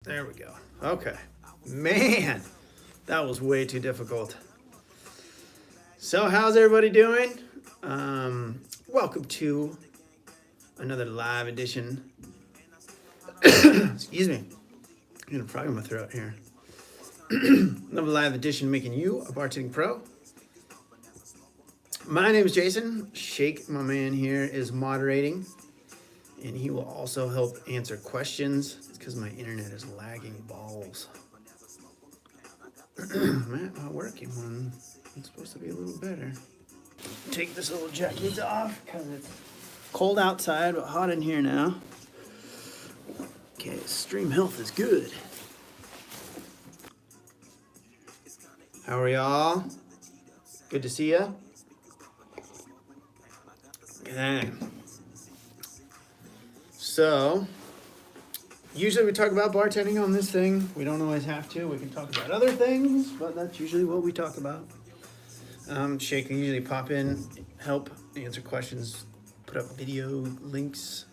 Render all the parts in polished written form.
There we go. Okay. Man, that was way too difficult. So, how's everybody doing? Welcome to another live edition. Excuse me. I'm getting a frog in my throat here. Another live edition making you a bartending pro. My name is Jason. Shake, my man here, is moderating, and he will also help answer questions. It's because my internet is lagging balls. Man, not working when it's supposed to be a little better. Take this little jacket off because it's cold outside but hot in here now. Okay, stream health is good. How are y'all? Good to see ya. Okay. So, usually we talk about bartending on this thing. We don't always have to. We can talk about other things, but that's usually what we talk about. Shay can usually pop in, help answer questions, put up video links,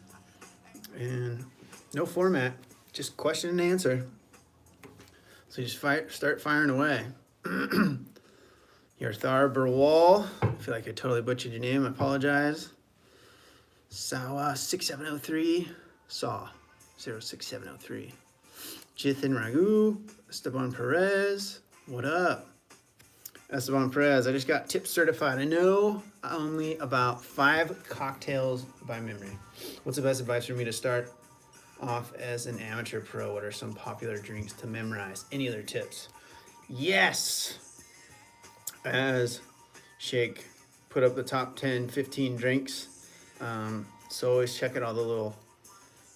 and no format, just question and answer. So you just start firing away. Your Thar Burwall. I feel like I totally butchered your name. I apologize. Sawa 6703. Saw 06703. Jithan Ragu. Esteban Perez. What up? Esteban Perez, I just got tip certified. I know only about 5 cocktails by memory. What's the best advice for me to start off as an amateur pro? What are some popular drinks to memorize? Any other tips? Yes! As Shake put up the top 10, 15 drinks. So always check out all the little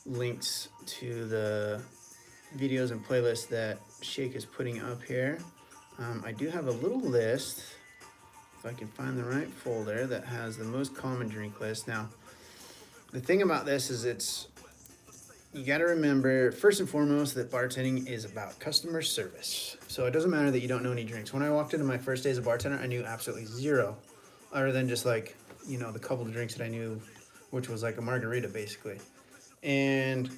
links to the videos and playlists that Shake is putting up here. I do have a little list, if I can find the right folder, that has the most common drink list. Now, the thing about this is you got to remember, first and foremost, that bartending is about customer service. So it doesn't matter that you don't know any drinks. When I walked into my first days of bartender, I knew absolutely zero, other than just like, the couple of drinks that I knew, which was like a margarita basically. And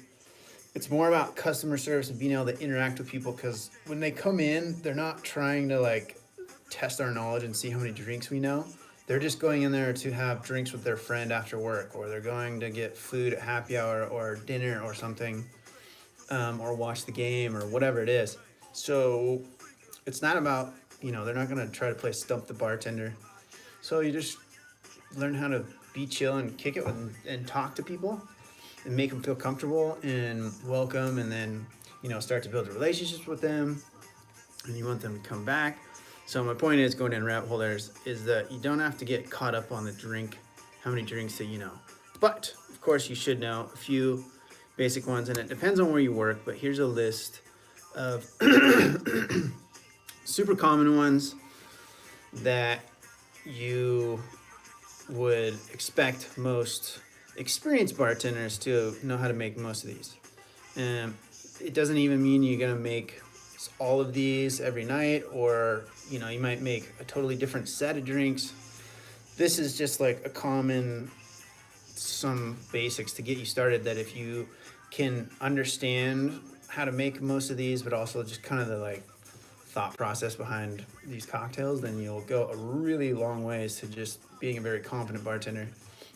it's more about customer service and being able to interact with people, because when they come in, they're not trying to like test our knowledge and see how many drinks we know. They're just going in there to have drinks with their friend after work, or they're going to get food at happy hour or dinner or something, or watch the game or whatever it is. So it's not about, they're not going to try to play stump the bartender. So you just learn how to be chill and kick it and talk to people and make them feel comfortable and welcome, and then, start to build relationships with them, and you want them to come back. So my point is, going down rabbit hole there, is that you don't have to get caught up on the drink, how many drinks that you know. But, of course, you should know a few basic ones, and it depends on where you work, but here's a list of super common ones that you would expect most experienced bartenders to know how to make most of these. It doesn't even mean you're going to make all of these every night, or you might make a totally different set of drinks. This is just like some basics to get you started, that if you can understand how to make most of these, but also just kind of the like thought process behind these cocktails, then you'll go a really long ways to just being a very confident bartender.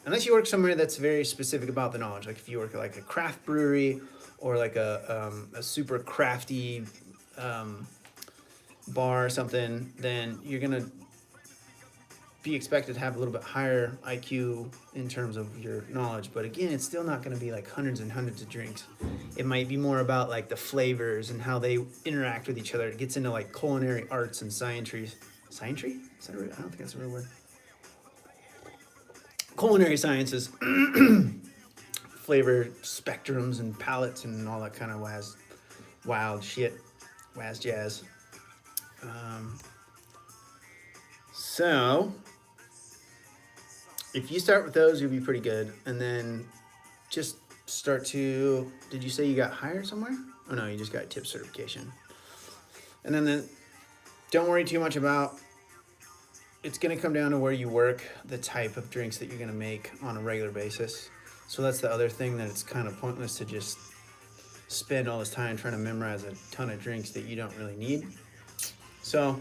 Unless you work somewhere that's very specific about the knowledge, like if you work at like a craft brewery or like a super crafty bar or something, then you're gonna be expected to have a little bit higher IQ in terms of your knowledge. But again, it's still not gonna be like hundreds and hundreds of drinks. It might be more about like the flavors and how they interact with each other. It gets into like culinary arts and scientry? Scientry? Is that I don't think that's a real word. Culinary sciences, flavor spectrums and palettes and all that kind of wild shit, waz jazz. So if you start with those, you'll be pretty good, and then just start to. Did you say you got hired somewhere? Oh no, you just got tip certification, and then don't worry too much about. It's going to come down to where you work, the type of drinks that you're going to make on a regular basis. So that's the other thing, that it's kind of pointless to just spend all this time trying to memorize a ton of drinks that you don't really need. So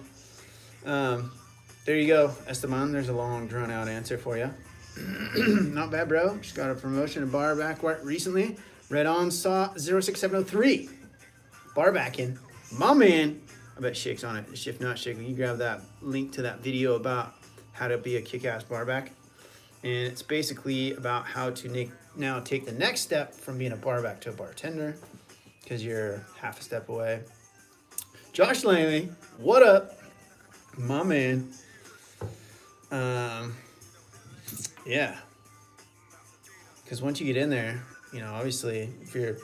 there you go, Esteban. There's a long, drawn-out answer for you. Not bad, bro. Just got a promotion to bar back recently. Red on saw 06703. Bar backing. My man. I bet Shake's on it. Shift not Shake. You grab that link to that video about how to be a kick-ass bar back. And it's basically about how to now take the next step from being a bar back to a bartender, because you're half a step away. Josh Langley, what up? My man. Yeah. Because once you get in there, you know, obviously, if you're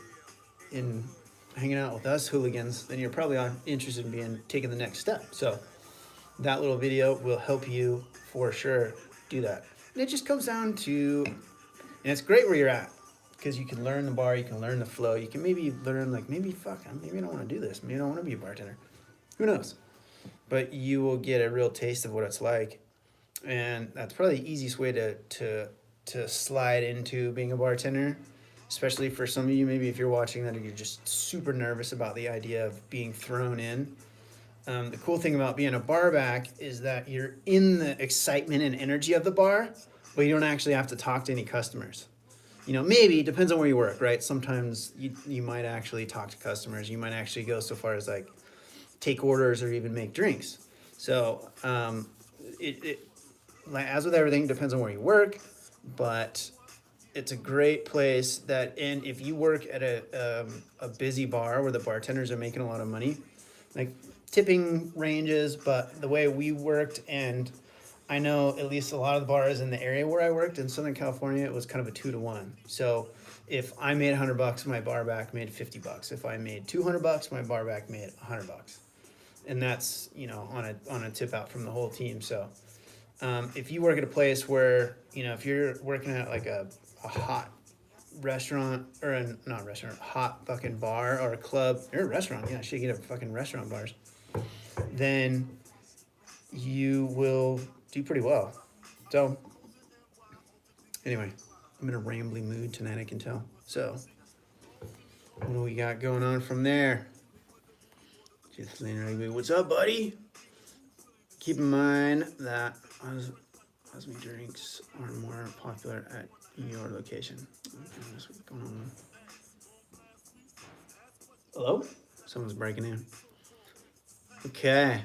hanging out with us hooligans, then you're probably interested in taking the next step. So that little video will help you for sure do that. And it just comes down to, and it's great where you're at, because you can learn the bar, you can learn the flow, you can maybe learn, like, maybe I don't want to do this, maybe I don't want to be a bartender. Who knows? But you will get a real taste of what it's like. And that's probably the easiest way to slide into being a bartender, especially for some of you, maybe if you're watching that, or you're just super nervous about the idea of being thrown in. The cool thing about being a bar back is that you're in the excitement and energy of the bar, but you don't actually have to talk to any customers. You know, maybe it depends on where you work, right? Sometimes you might actually talk to customers. You might actually go so far as like take orders or even make drinks. So like, as with everything, depends on where you work, but it's a great place and if you work at a busy bar where the bartenders are making a lot of money, like tipping ranges, but the way we worked, and I know at least a lot of the bars in the area where I worked in Southern California, it was kind of a 2-to-1. So if I made $100, my bar back made $50. If I made $200, my bar back made $100. And that's, you know, on a tip out from the whole team. So if you work at a place where, you know, if you're working at like a hot restaurant, or not restaurant, hot fucking bar or a club, or a restaurant, yeah, shit, you get a fucking restaurant bars, then you will do pretty well. So anyway, I'm in a rambling mood tonight, I can tell. So what do we got going on from there? What's up, buddy? Keep in mind that Osmi drinks are more popular at your location. What's going on? Hello? Someone's breaking in. Okay.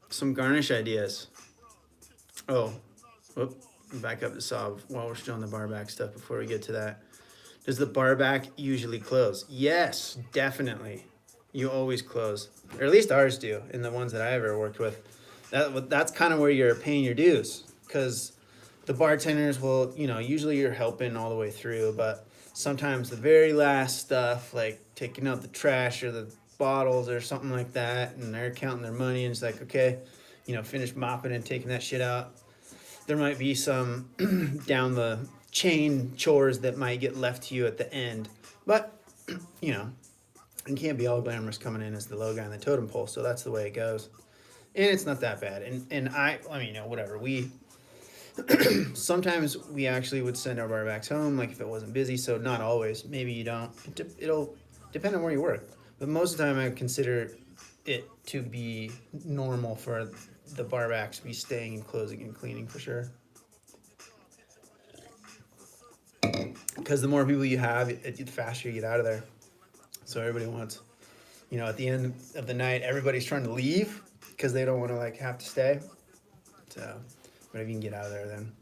Some garnish ideas. Oh, whoop. Back up to Saab while we're still on the bar back stuff before we get to that. Does the bar back usually close? Yes, definitely. You always close. Or at least ours do, in the ones that I ever worked with. That's kind of where you're paying your dues, because the bartenders will, you know, usually you're helping all the way through, but sometimes the very last stuff, like taking out the trash or the bottles or something like that, and they're counting their money, and it's like, okay, you know, finish mopping and taking that shit out. There might be some down the chain chores that might get left to you at the end, but, you know, it can't be all glamorous coming in as the low guy on the totem pole, so that's the way it goes. And it's not that bad. And I mean, you know, whatever. Sometimes we actually would send our bar backs home, like if it wasn't busy, so not always. Maybe you don't. It'll depend on where you work. But most of the time I consider it to be normal for the bar backs to be staying and closing and cleaning for sure. Because the more people you have, the faster you get out of there. So everybody wants, you know, at the end of the night, everybody's trying to leave because they don't want to like have to stay. So, but if you can get out of there, then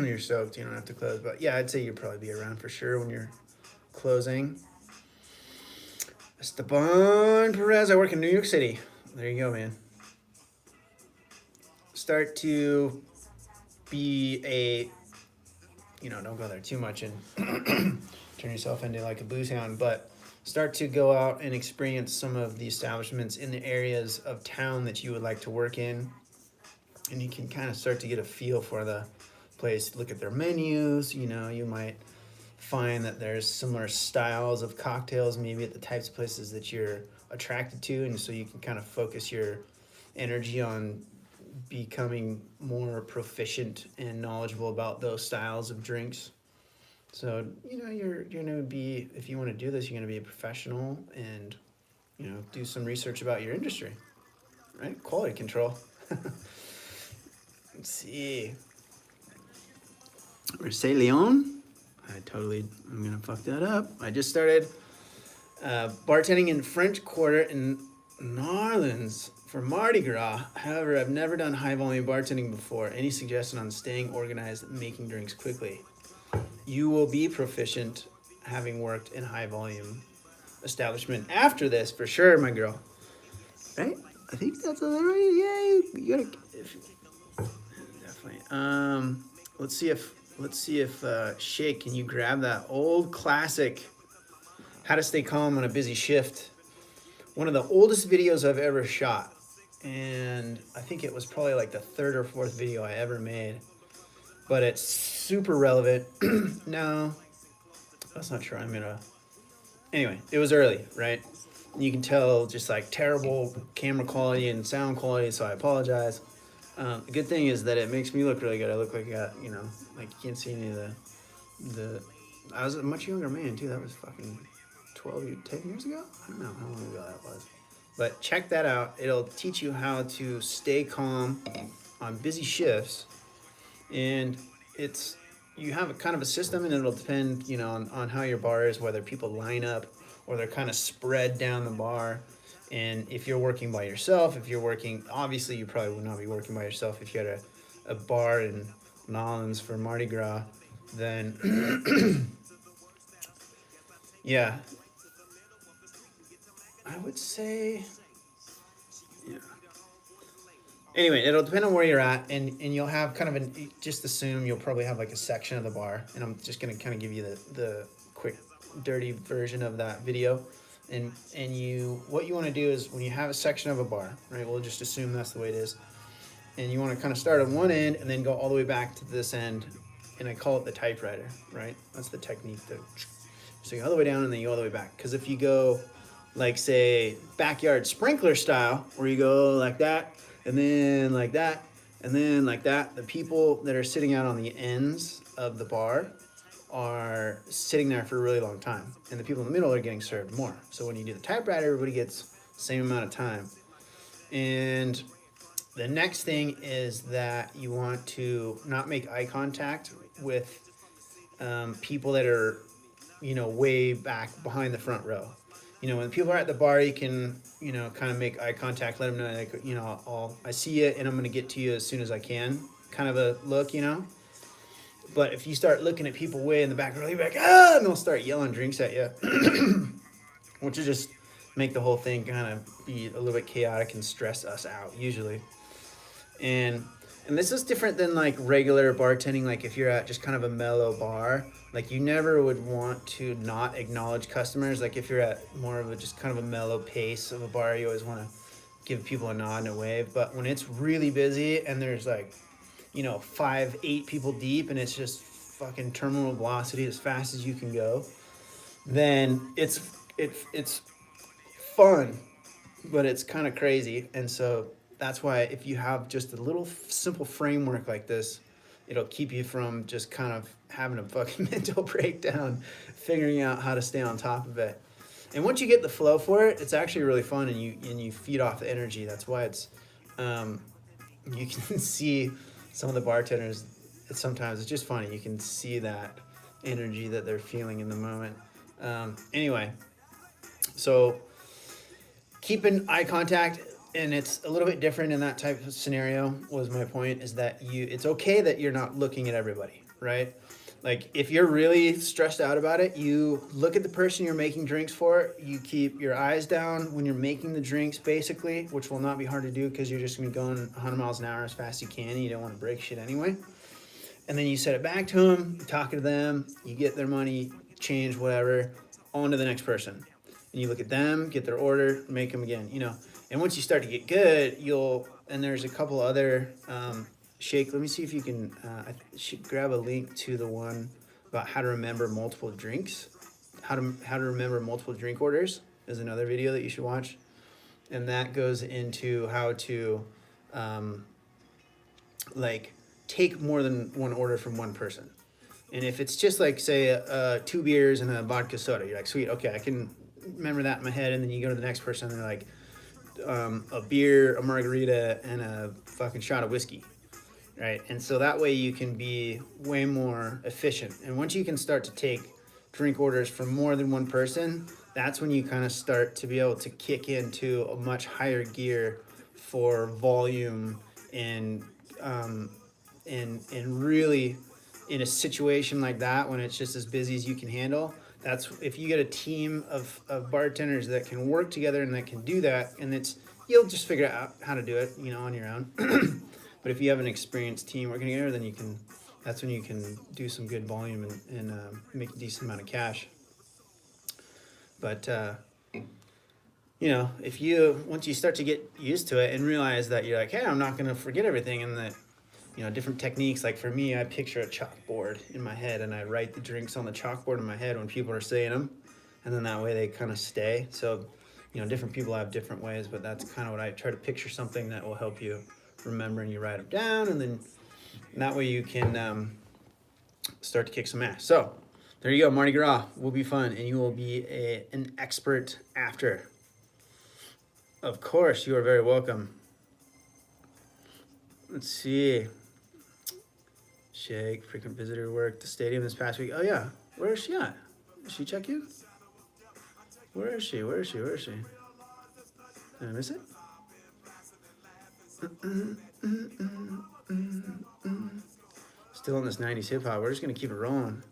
you're soaked. You don't have to close. But yeah, I'd say you'd probably be around for sure when you're closing. Esteban Perez, I work in New York City. There you go, man. Start to be a, you know, don't go there too much and turn yourself into like a booze hound, but start to go out and experience some of the establishments in the areas of town that you would like to work in. And you can kind of start to get a feel for the place. Look at their menus. You know, you might find that there's similar styles of cocktails maybe at the types of places that you're attracted to, and so you can kind of focus your energy on becoming more proficient and knowledgeable about those styles of drinks. So, you know, you're gonna be, if you want to do this, you're gonna be a professional and, you know, do some research about your industry, right? Quality control. Let's see. Marseille Leon. I'm gonna fuck that up. I just started bartending in French Quarter in Narlands for Mardi Gras. However, I've never done high volume bartending before. Any suggestion on staying organized, making drinks quickly? You will be proficient having worked in high volume establishment after this for sure, my girl. Right? I think that's a little, yeah, you gotta, definitely. Let's see if Shake, can you grab that old classic How to Stay Calm on a Busy Shift? One of the oldest videos I've ever shot. And I think it was probably like the third or fourth video I ever made. But it's super relevant. No, that's not true. Anyway, it was early, right? You can tell just like terrible camera quality and sound quality, so I apologize. The good thing is that it makes me look really good. I look like I got, you know, like you can't see any of the. I was a much younger man too. That was fucking 10 years ago? I don't know how long ago that was. But check that out. It'll teach you how to stay calm on busy shifts. And you have a kind of a system, and it'll depend, you know, on how your bar is, whether people line up or they're kind of spread down the bar. And if you're working by yourself, obviously you probably would not be working by yourself if you had a bar in Nolans for Mardi Gras, then yeah, I would say, yeah. Anyway, it'll depend on where you're at, and you'll have kind of just assume you'll probably have like a section of the bar, and I'm just gonna kind of give you the quick, dirty version of that video. And what you want to do is when you have a section of a bar, right? We'll just assume that's the way it is, and you want to kind of start on one end and then go all the way back to this end, and I call it the typewriter, right? That's the technique. So you go all the way down and then you go all the way back. Because if you go, like say backyard sprinkler style, where you go like that and then like that and then like that, the people that are sitting out on the ends of the bar are sitting there for a really long time, and the people in the middle are getting served more. So when you do the typewriter, everybody gets the same amount of time. And the next thing is that you want to not make eye contact with people that are, you know, way back behind the front row. You know, when people are at the bar, you can, you know, kind of make eye contact, let them know, like, you know, I see you and I'm going to get to you as soon as I can, kind of a look, you know. But if you start looking at people way in the back row, you'll be like, ah, and they'll start yelling drinks at you, which will just make the whole thing kind of be a little bit chaotic and stress us out usually. And this is different than like regular bartending. Like if you're at just kind of a mellow bar, like you never would want to not acknowledge customers. Like if you're at more of a just kind of a mellow pace of a bar, you always want to give people a nod and a wave. But when it's really busy and there's like, you know, 5-8 people deep and it's just fucking terminal velocity as fast as you can go, then it's fun, but it's kind of crazy. And so that's why if you have just a little simple framework like this, it'll keep you from just kind of having a fucking mental breakdown, figuring out how to stay on top of it. And once you get the flow for it, it's actually really fun, and you feed off the energy. That's why it's you can see some of the bartenders, sometimes it's just funny. You can see that energy that they're feeling in the moment. Anyway, so keeping eye contact, and it's a little bit different in that type of scenario, was my point, is that it's okay that you're not looking at everybody, right? Like if you're really stressed out about it, you look at the person you're making drinks for, you keep your eyes down when you're making the drinks basically, which will not be hard to do because you're just gonna be going 100 miles an hour as fast as you can and you don't want to break shit anyway. And then you set it back to them, you talk to them, you get their money, change, whatever, on to the next person. And you look at them, get their order, make them again, you know. And once you start to get good, and there's a couple other, Shake, let me see if you can, I should grab a link to the one about how to remember multiple drinks. How to remember multiple drink orders is another video that you should watch. And that goes into how to, like, take more than one order from one person. And if it's just like, say, 2 beers and a vodka soda, you're like, sweet, okay, I can remember that in my head. And then you go to the next person and they're like, a beer, a margarita, and a fucking shot of whiskey, right? And so that way you can be way more efficient. And once you can start to take drink orders from more than one person, that's when you kind of start to be able to kick into a much higher gear for volume and really in a situation like that when it's just as busy as you can handle. That's if you get a team of bartenders that can work together and that can do that, and you'll just figure out how to do it, on your own. But if you have an experienced team working together, then that's when you can do some good volume and make a decent amount of cash. But once you start to get used to it and realize that you're like, hey, I'm not going to forget everything, and that different techniques. Like for me, I picture a chalkboard in my head and I write the drinks on the chalkboard in my head when people are saying them, and then that way they kind of stay. So different people have different ways, but that's kind of what I try to picture, something that will help you remember, and you write them down, and then that way you can start to kick some ass. So there you go. Mardi Gras will be fun, and you will be an expert after. Of course, you are very welcome. Let's see. Shake, frequent visitor, worked the stadium this past week. Oh yeah, where is she at? Did she check you? Where is she? Did I miss it? Still on this 90s hip hop. We're just gonna keep it rolling.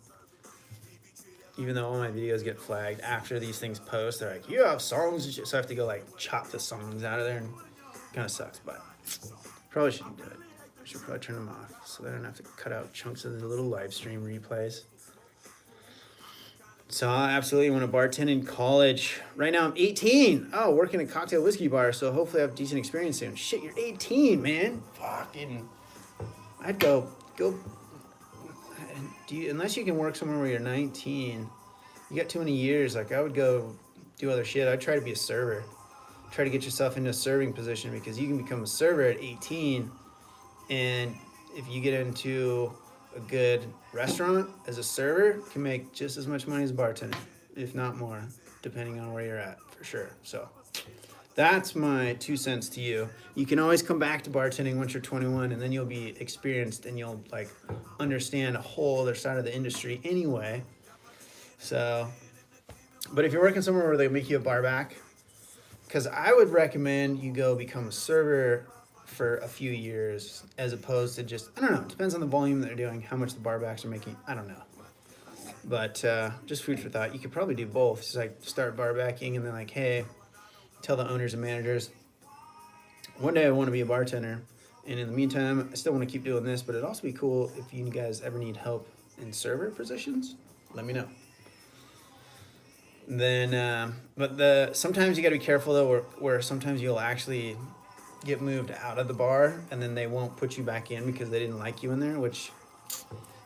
Even though all my videos get flagged after these things post, they're like, you have songs, so I have to go like chop the songs out of there, and it kind of sucks, but probably shouldn't do it. I should probably turn them off so I don't have to cut out chunks of the little live stream replays. So I absolutely want to bartend in college. Right now I'm 18. Oh, working a cocktail whiskey bar, so hopefully I have decent experience soon. Shit, you're 18, man. Fucking, I'd go. Unless you can work somewhere where you're 19, you got too many years. Like I would go do other shit. I'd try to be a server. Try to get yourself into a serving position, because you can become a server at 18, and if you get into a good restaurant as a server, you can make just as much money as a bartender, if not more, depending on where you're at, for sure. So that's my 2 cents to you. You can always come back to bartending once you're 21, and then you'll be experienced and you'll like understand a whole other side of the industry anyway. So, but if you're working somewhere where they make you a bar back, because I would recommend you go become a server for a few years, as opposed to just, I don't know, it depends on the volume that they're doing, how much the barbacks are making, I don't know. But just food for thought. You could probably do both. Just like start barbacking and then like, hey, tell the owners and managers, one day I want to be a bartender, and in the meantime, I still want to keep doing this, but it'd also be cool if you guys ever need help in server positions, let me know. Then, but sometimes you got to be careful though, where sometimes you'll actually get moved out of the bar, and then they won't put you back in because they didn't like you in there, which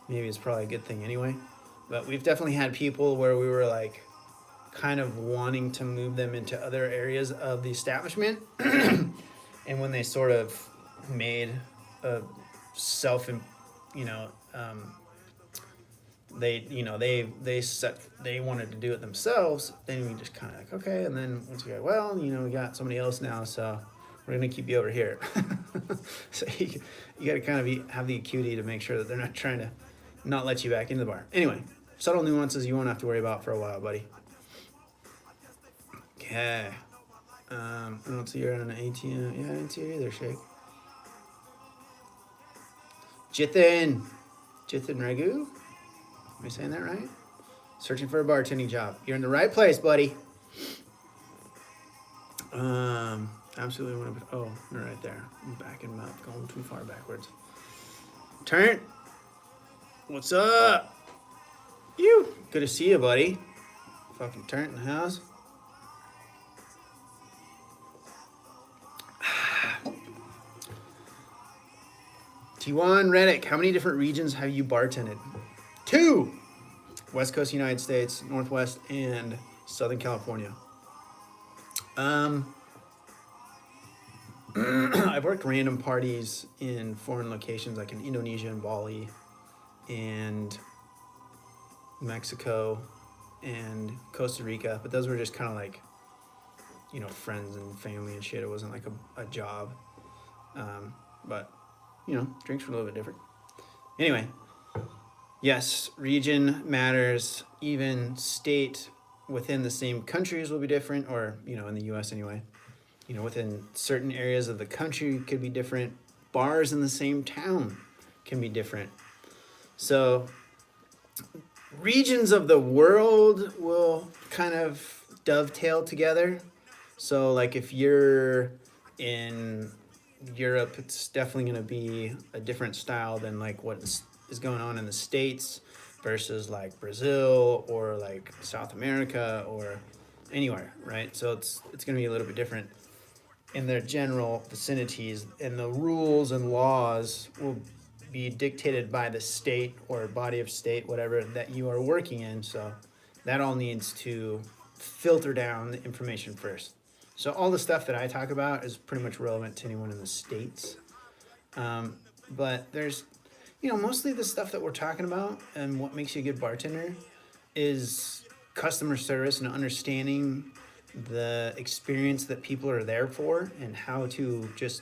maybe is probably a good thing anyway. But we've definitely had people where we were like kind of wanting to move them into other areas of the establishment, and when they sort of made a they wanted to do it themselves, then we just kind of like, okay. And then once we go, well, we got somebody else now, so we're gonna keep you over here. So you got to kind of have the acuity to make sure that they're not trying to not let you back into the bar. Anyway, subtle nuances you won't have to worry about for a while, buddy. Okay. I don't see you're on an ATM. Yeah, I didn't see it either, Shake. Jithin Ragu? Am I saying that right? Searching for a bartending job. You're in the right place, buddy. Absolutely want to. Oh, they're right there. I'm backing them up, going too far backwards. Turn. What's up? You. Good to see you, buddy. Fucking Turn in the house. T1 Reddick, how many different regions have you bartended? 2. West Coast United States, Northwest, and Southern California. I've worked random parties in foreign locations, like in Indonesia and Bali, and Mexico, and Costa Rica, but those were just kind of like, you know, friends and family and shit. It wasn't like a job. But, you know, drinks were a little bit different. Anyway, yes, region matters. Even state within the same countries will be different, or, you know, in the US anyway. You know, within certain areas of the country could be different. Bars in the same town can be different. So regions of the world will kind of dovetail together. So like if you're in Europe, it's definitely going to be a different style than like what is going on in the States versus like Brazil or like South America or anywhere, right? So it's going to be a little bit different in their general vicinities, and the rules and laws will be dictated by the state or body of state, whatever that you are working in. So that all needs to filter down the information first. So all the stuff that I talk about is pretty much relevant to anyone in the States. But there's, you know, mostly the stuff that we're talking about and what makes you a good bartender is customer service and understanding the experience that people are there for and how to just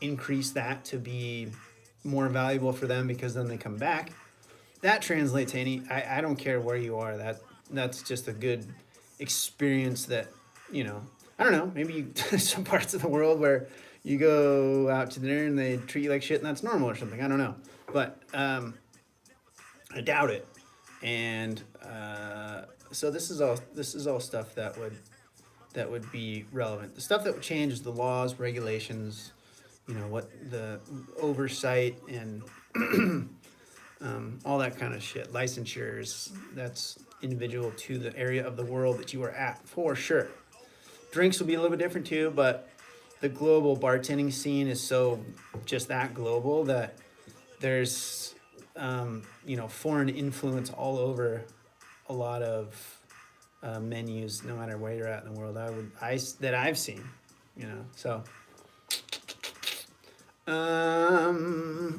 increase that to be more valuable for them, because then they come back. That translates to any, I don't care where you are, that's just a good experience that, you know, I don't know, maybe some parts of the world where you go out to dinner and they treat you like shit and that's normal or something, I don't know. But I doubt it. And so this is all stuff that would be relevant. The stuff that would change is the laws, regulations, you know, what the oversight and all that kind of shit. Licensures, that's individual to the area of the world that you are at, for sure. Drinks will be a little bit different too, but the global bartending scene is so just that global that there's, you know, foreign influence all over a lot of menus, no matter where you're at in the world. That I've seen, you know. So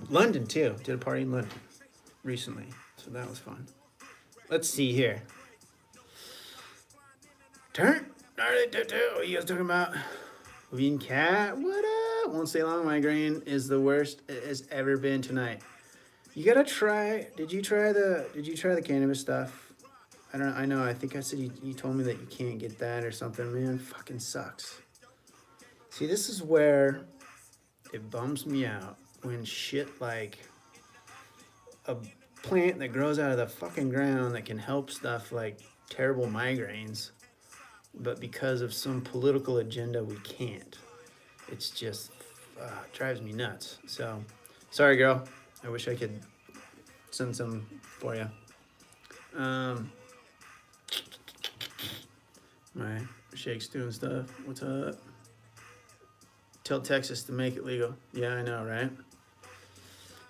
London too. Did a party in London recently, so that was fun. Let's see here. Turn. What are you guys talking about? Lean cat. What up? Won't stay long. Migraine is the worst it has ever been tonight. You gotta try. Did you try the cannabis stuff? I don't know. I know. I think I said you told me that you can't get that or something. Man, fucking sucks. See, this is where it bums me out when shit like a plant that grows out of the fucking ground that can help stuff like terrible migraines, but because of some political agenda, we can't. It's just it drives me nuts. So, sorry, girl. I wish I could send some for you. My Shake's doing stuff. What's up? Tell Texas to make it legal. Yeah, I know, right?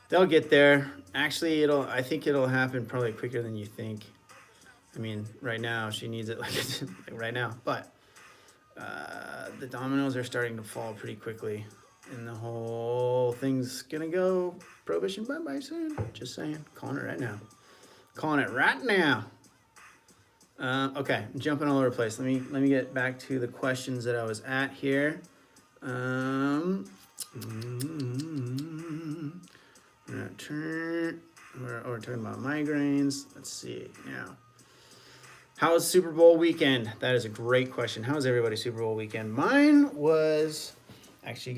They'll get there. Actually, I think it'll happen probably quicker than you think. I mean, right now she needs it like right now, but the dominoes are starting to fall pretty quickly, and the whole thing's gonna go prohibition bye-bye soon. Just saying, calling it right now. Okay, I'm jumping all over the place. Let me get back to the questions that I was at here. We're talking about migraines. Let's see now. How was Super Bowl weekend? That is a great question. How was everybody's Super Bowl weekend? Mine was, actually,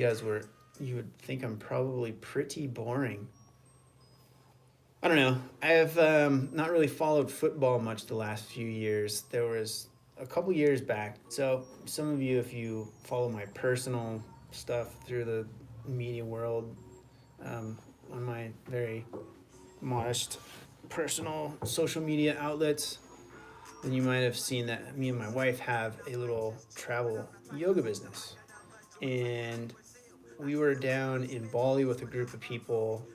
you would think I'm probably pretty boring. I don't know. I have not really followed football much the last few years. There was a couple years back. So some of you, if you follow my personal stuff through the media world, on my very modest personal social media outlets, then you might have seen that me and my wife have a little travel yoga business. And we were down in Bali with a group of people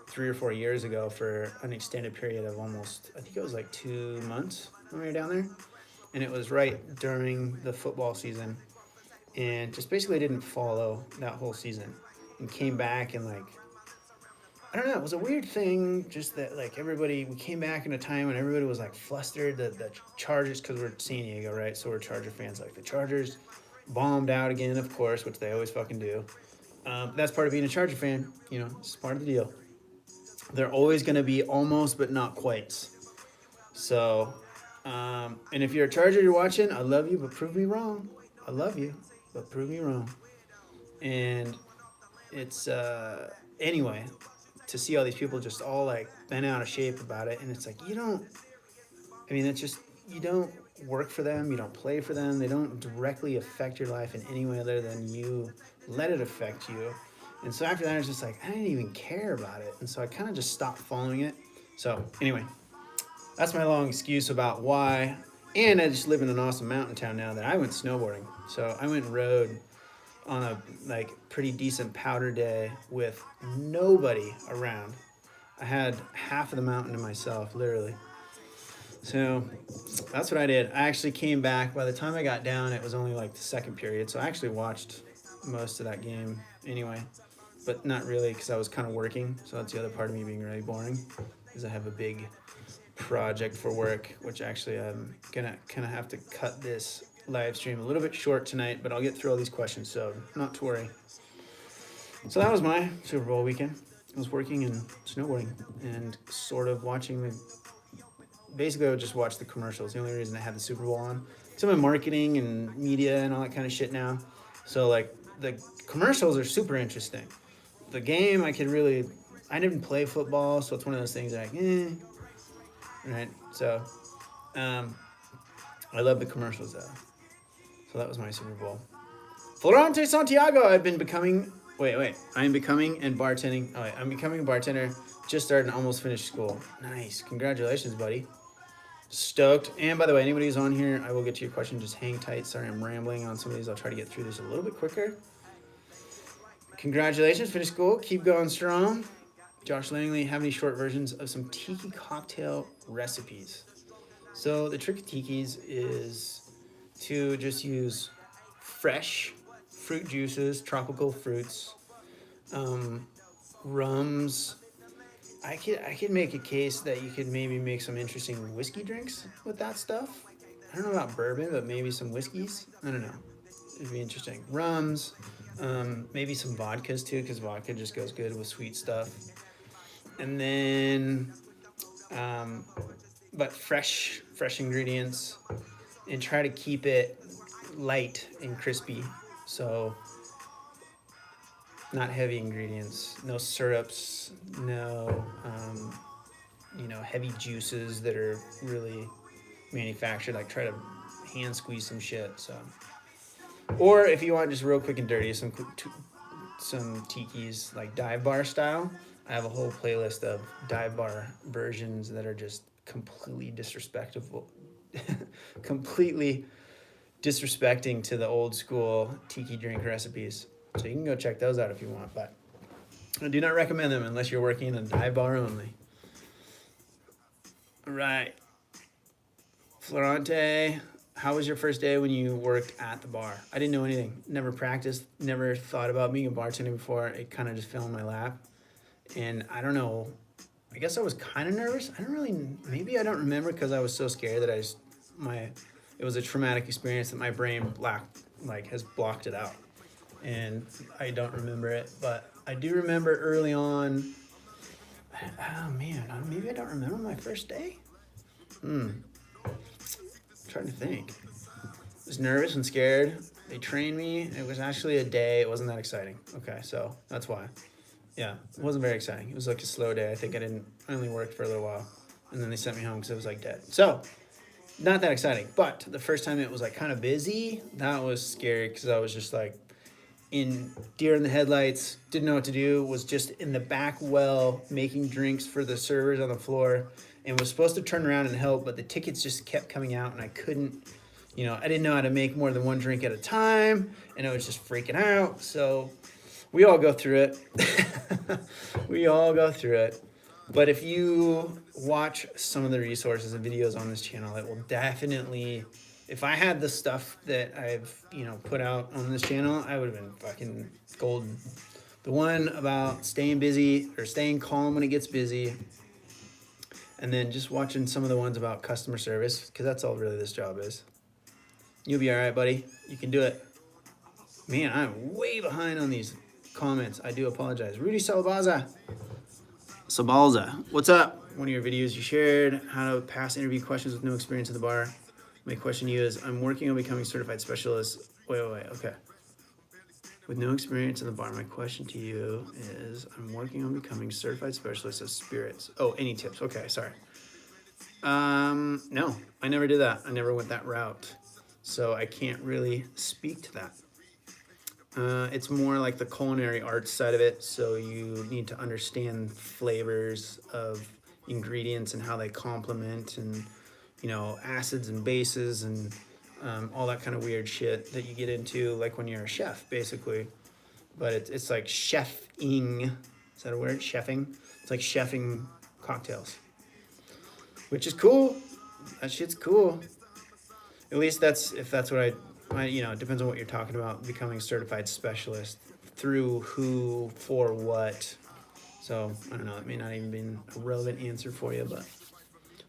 3 or 4 years ago for an extended period of almost, I think it was like 2 months when we were down there. And it was right during the football season. And just basically didn't follow that whole season. And came back and like, I don't know, it was a weird thing, just that like we came back in a time when everybody was like flustered. The Chargers, because we're San Diego, right? So we're Charger fans. Like the Chargers bombed out again, of course, which they always fucking do. That's part of being a Charger fan. You know, it's part of the deal. They're always going to be almost, but not quite. So, and if you're a Charger, you're watching, I love you, but prove me wrong. I love you, but prove me wrong. And it's, anyway, to see all these people just all like bent out of shape about it. And it's like, you don't work for them. You don't play for them. They don't directly affect your life in any way other than you let it affect you. And so after that, I was just like, I didn't even care about it. And so I kind of just stopped following it. So anyway, that's my long excuse about why. And I just live in an awesome mountain town now that I went snowboarding. So I went and rode on a like pretty decent powder day with nobody around. I had half of the mountain to myself, literally. So that's what I did. I actually came back. By the time I got down, it was only like the second period. So I actually watched most of that game anyway, but not really because I was kind of working. So that's the other part of me being really boring, is I have a big project for work, which actually I'm gonna kind of have to cut this live stream a little bit short tonight, but I'll get through all these questions, so not to worry. So that was my Super Bowl weekend. I was working and snowboarding and sort of watching basically I would just watch the commercials. The only reason I had the Super Bowl on, some of marketing and media and all that kind of shit now. So like the commercials are super interesting. The game I didn't play football, so it's one of those things like, right? So I love the commercials though. So that was my Super Bowl. Florante Santiago, I'm becoming and bartending. Oh, wait, I'm becoming a bartender. Just started and almost finished school. Nice. Congratulations, buddy. Stoked. And by the way, anybody who's on here, I will get to your question. Just hang tight. Sorry, I'm rambling on some of these. I'll try to get through this a little bit quicker. Congratulations. Finished school. Keep going strong. Josh Langley, have any short versions of some tiki cocktail recipes? So the trick of tikis is to just use fresh fruit juices, tropical fruits, rums. I could make a case that you could maybe make some interesting whiskey drinks with that stuff. I don't know about bourbon, but maybe some whiskeys. I don't know. It'd be interesting. Rums, maybe some vodkas too, because vodka just goes good with sweet stuff. And then, but fresh ingredients, and try to keep it light and crispy. So not heavy ingredients, no syrups, no, heavy juices that are really manufactured. Like try to hand squeeze some shit. So, or if you want just real quick and dirty, some tikis like DIVEBAR style. I have a whole playlist of DIVEBAR versions that are just completely disrespecting to the old school tiki drink recipes. So you can go check those out if you want, but I do not recommend them unless you're working in DIVEBAR only. All right. Florante, how was your first day when you worked at the bar? I didn't know anything. Never practiced, never thought about being a bartender before. It kind of just fell in my lap. And I don't know, I guess I was kind of nervous. Maybe I don't remember because I was so scared that it was a traumatic experience that my brain has blocked it out. And I don't remember it, but I do remember early on, oh man, maybe I don't remember my first day? I'm trying to think. I was nervous and scared. They trained me. It was actually a day. It wasn't that exciting. Okay, so that's why. Yeah, it wasn't very exciting. It was like a slow day. I think I only worked for a little while. And then they sent me home because I was like dead. So, not that exciting. But the first time it was like kind of busy, that was scary because I was just like deer in the headlights, didn't know what to do, was just in the back well making drinks for the servers on the floor and was supposed to turn around and help, but the tickets just kept coming out and I couldn't, I didn't know how to make more than one drink at a time and I was just freaking out. So we all go through it. We all go through it. But if you watch some of the resources and videos on this channel, it will definitely, if I had the stuff that I've, put out on this channel, I would have been fucking golden. The one about staying busy or staying calm when it gets busy. And then just watching some of the ones about customer service, because that's all really this job is. You'll be all right, buddy. You can do it. Man, I'm way behind on these comments. I do apologize. Rudy Salabaza. What's up? One of your videos you shared, how to pass interview questions with no experience in the bar. My question to you is, I'm working on becoming certified specialist. Wait, okay. With no experience in the bar, my question to you is, I'm working on becoming certified specialist of spirits. Oh, any tips? Okay, sorry. No, I never did that. I never went that route. So I can't really speak to that. It's more like the culinary arts side of it. So you need to understand flavors of ingredients and how they complement, and, you know, acids and bases and all that kind of weird shit that you get into, like when you're a chef, basically. But it's like chefing. Is that a word? Chefing? It's like chefing cocktails, which is cool. That shit's cool. At least if that's what I, you know, it depends on what you're talking about, becoming a certified specialist, through who, for what. So, I don't know, it may not even be a relevant answer for you, but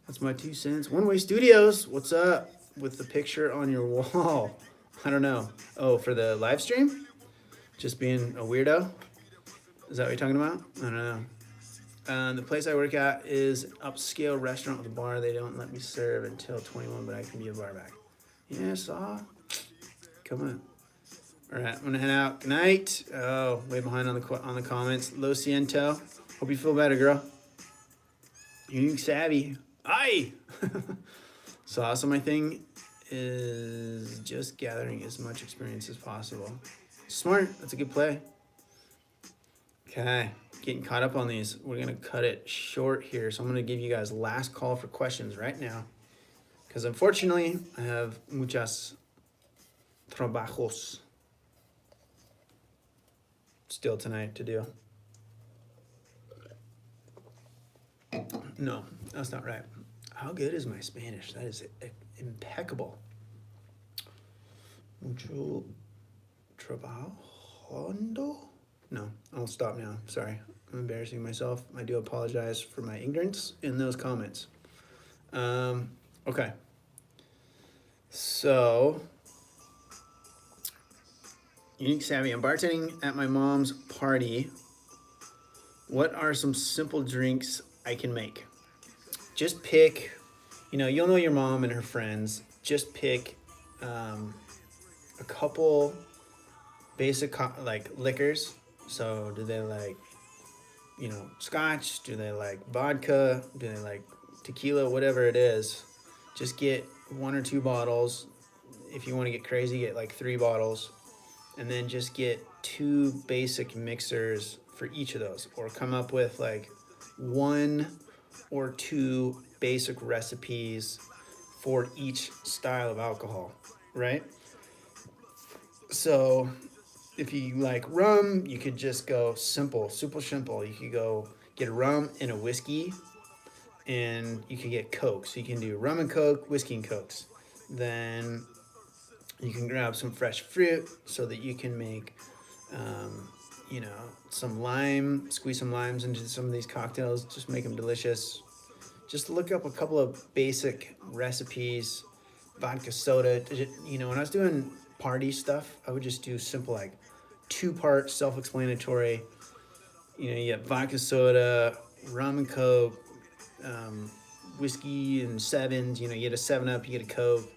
that's my 2 cents. One Way Studios, what's up with the picture on your wall? I don't know. Oh, for the live stream? Just being a weirdo? Is that what you're talking about? I don't know. The place I work at is an upscale restaurant with a bar. They don't let me serve until 21, but I can be a bar back. Yeah, come on. All right, I'm gonna head out. Good night. Oh, way behind on the comments. Lo siento. Hope you feel better, girl. You savvy. Aye. So my thing is just gathering as much experience as possible. Smart. That's a good play. Okay, getting caught up on these. We're gonna cut it short here, so I'm gonna give you guys last call for questions right now, because unfortunately I have muchas trabajos still tonight to do. No, that's not right. How good is my Spanish? That is impeccable. Mucho trabajo? No, I'll stop now. Sorry, I'm embarrassing myself. I do apologize for my ignorance in those comments. Okay. So, Unique Savvy. I'm bartending at my mom's party. What are some simple drinks I can make? Just pick, you know, you'll know your mom and her friends. Just pick a couple basic like liquors. So do they like, you know, scotch? Do they like vodka? Do they like tequila? Whatever it is, just get 1 or 2 bottles. If you want to get crazy, get like 3 bottles. And then just get 2 basic mixers for each of those. Or come up with like 1 or 2 basic recipes for each style of alcohol, right? So if you like rum, you could just go simple, super simple. You could go get a rum and a whiskey, and you could get Coke. So you can do rum and Coke, whiskey and Cokes. Then you can grab some fresh fruit so that you can make, you know, some lime, squeeze some limes into some of these cocktails, just make them delicious. Just look up a couple of basic recipes, vodka soda. You know, when I was doing party stuff, I would just do simple, like 2-part self-explanatory. You know, you get vodka soda, rum and Coke, whiskey and 7s. You know, you get a 7-Up, you get a Coke,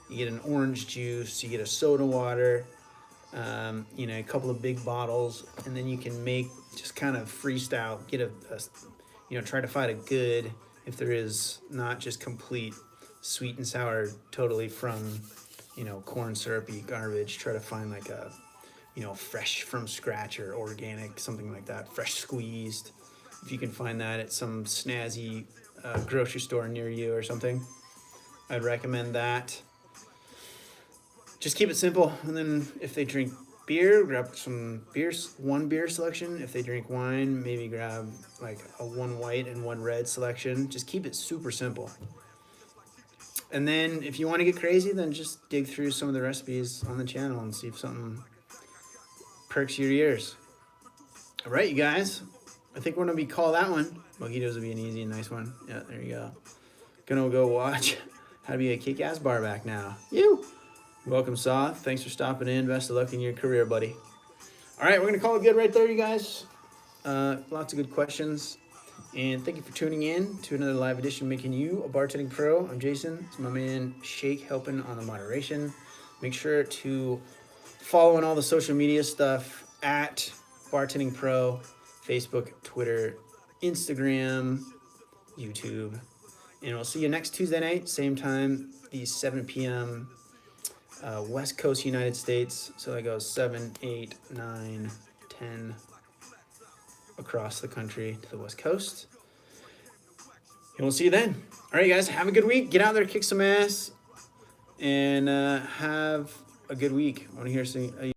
you get an orange juice, you get a soda water, you know, a couple of big bottles, and then you can make just kind of freestyle, get you know, try to find a good, if there is not just complete sweet and sour totally from, you know, corn syrupy garbage. Try to find like a, you know, fresh from scratch or organic, something like that, fresh squeezed. If you can find that at some snazzy grocery store near you or something, I'd recommend that. Just keep it simple. And then if they drink beer, grab some beers, 1 beer selection. If they drink wine, maybe grab like a 1 white and 1 red selection. Just keep it super simple. And then if you want to get crazy, then just dig through some of the recipes on the channel and see if something perks your ears. All right, you guys. I think we're going to be call that one. Mojitos will be an easy and nice one. Yeah, there you go. Gonna go watch how to be a kick-ass barback now. You. Welcome, Saw. Thanks for stopping in. Best of luck in your career, buddy. All right, we're going to call it good right there, you guys. Lots of good questions. And thank you for tuning in to another live edition Making You a Bartending Pro. I'm Jason. It's my man Shake helping on the moderation. Make sure to follow on all the social media stuff at Bartending Pro, Facebook, Twitter, Instagram, YouTube. And we'll see you next Tuesday night, same time, the 7 p.m. West Coast United States. So that goes 7, 8, 9, 10 across the country to the West Coast. And we'll see you then. All right, guys, have a good week. Get out there, kick some ass, and have a good week. I want to hear some.